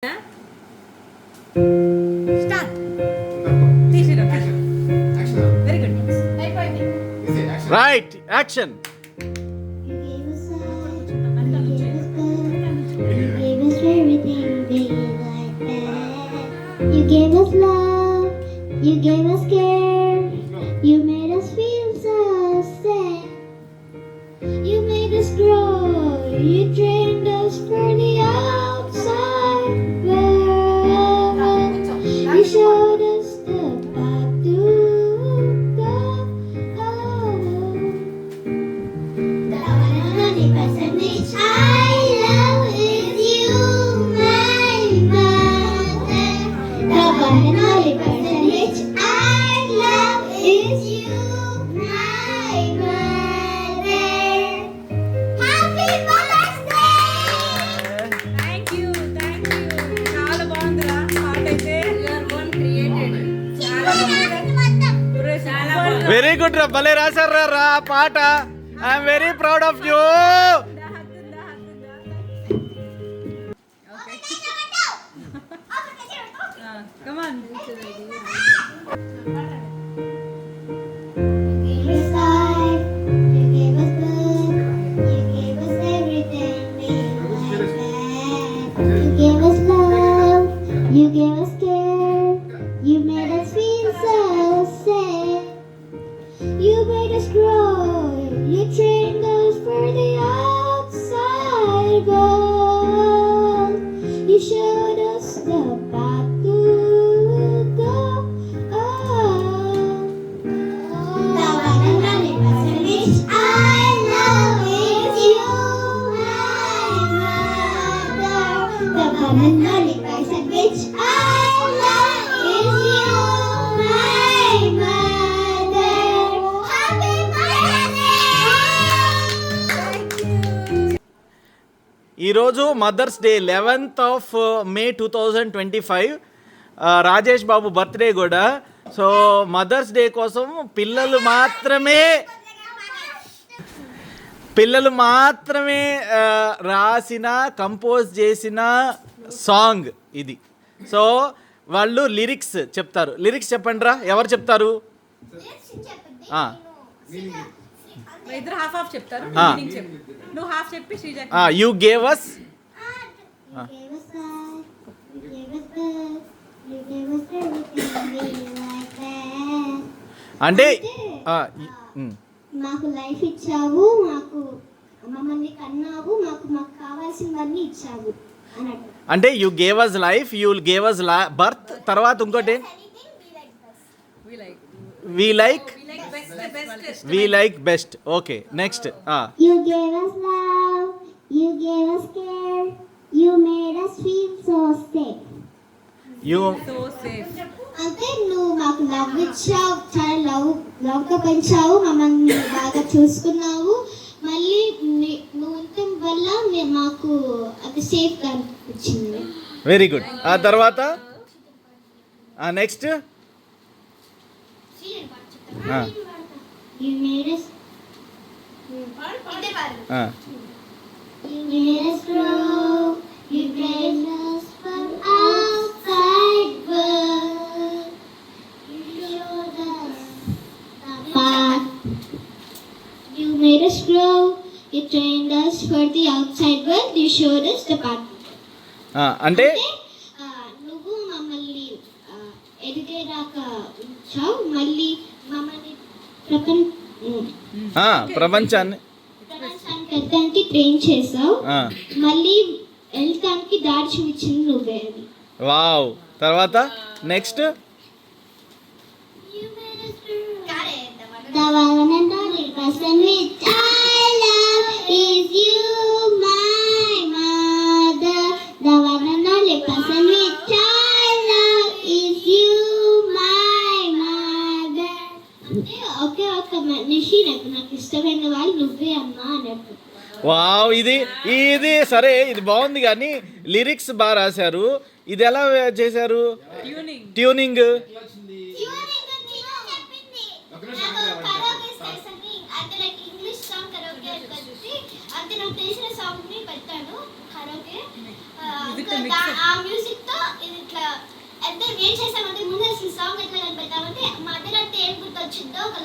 Start. Very good. Right, action. You gave us life, you gave us everything big like that. You gave us love, you gave us care, you made us feel so sad. You made us grow, you trained us for the outside world. You showed us the path to go. The one and only person which I love is you, my mother. The one and only person which I love is you, my mother. Happy Mother's Day! Thank you. చాలా బాగుందిరా పాట అయితే. You are one created. చాలా బాగుంది. Very good రా, భలే రాశారు రా ఆ పాట. I'm very proud of you. Come on. You gave us life, you gave us blood, you gave us everything we like that. You gave us love, you gave us care, you made us feel so sad. You made us grow, you trained us for the outside world. You showed us the path to go. The one and only person which I love is you, my mother. The one and only person which I love is you, my mother. Happy Mother's Day! ఈరోజు Mother's Day 11th of May 2025. Rajesh Babu birthday కూడా. So Mother's Day కోసం పిల్లలు మాత్రమే రాసిన compose చేసిన song ఇది. So వాళ్ళు lyrics చెప్తారు. లిరిక్స్ చెప్పండి రా, ఎవరు చెప్తారు? ఇద్దరు హాఫ్ చెప్తారు. meaning చెప్పు. నువ్వు హాఫ్ చెప్పి Sreeja. You gave us. You gave us life, you gave us blood, you gave us everything we like that. అంటే మాకు లైఫ్ ఇచ్చావు, మాకు మమ్మల్ని కన్నావు, మాకు కావాల్సినవన్నీ ఇచ్చావు అన్నట్టు. అంటే you gave us life, you gave us birth, తర్వాత ఇంకోటి we like best. Okay, next. You gave us love, you gave us care, you made us feel so safe. You so safe. అంటే నువ్వు మాకు లవ్ ఇచ్చావు, చాలా లవ్గా పెంచావు, మమ్మల్ని బాగా చూసుకున్నావు. మళ్ళీ నువ్వు ఉండటం వల్ల మాకు అది సేఫ్గా అనిపించింది. Very good. ఆ తర్వాత next. You made us You made us grow, you raised us from outside world. You showed us the path. You made us grow, you trained us for the outside world. You showed us the path. అంటే నువ్వు మమ్మల్ని ఎదిగేదాకా ఉంచావు, మళ్ళీ మమ్మల్ని ప్రపంచాన్ని ప్రపంచానికి వెళ్ళడానికి train చేసావు, మళ్ళీ వెళ్ళటానికి దారి చూపించింది నువ్వే అని. వావ్. తర్వాత next. The one and only person which I love is you, my mother. The one and only person which I love is you, my mother. అంటే ఒకే ఒక మనిషి నాకు ఇష్టమైన వాళ్ళు నువ్వే అమ్మా అన్నట్టు. వావ్. ఇది సరే, ఇది బాగుంది కానీ లిరిక్స్ బాగా రాశారు. ఇది ఎలా చేశారు? ట్యూనింగ్. ఇంగ్లీష్ సాంగ్ కరోకే అంటే నాకు తెలిసిన సాంగ్ ని పెట్టాను కరోకే. ఆ మ్యూజిక్ తో ఇది ఇట్లా అయితే ఏం చేసామంటే ముందు అసలు సాంగ్ ఎట్లా కనిపెట్టామంటే మధ్యలో ఏం గుర్తొచ్చిందో ఒక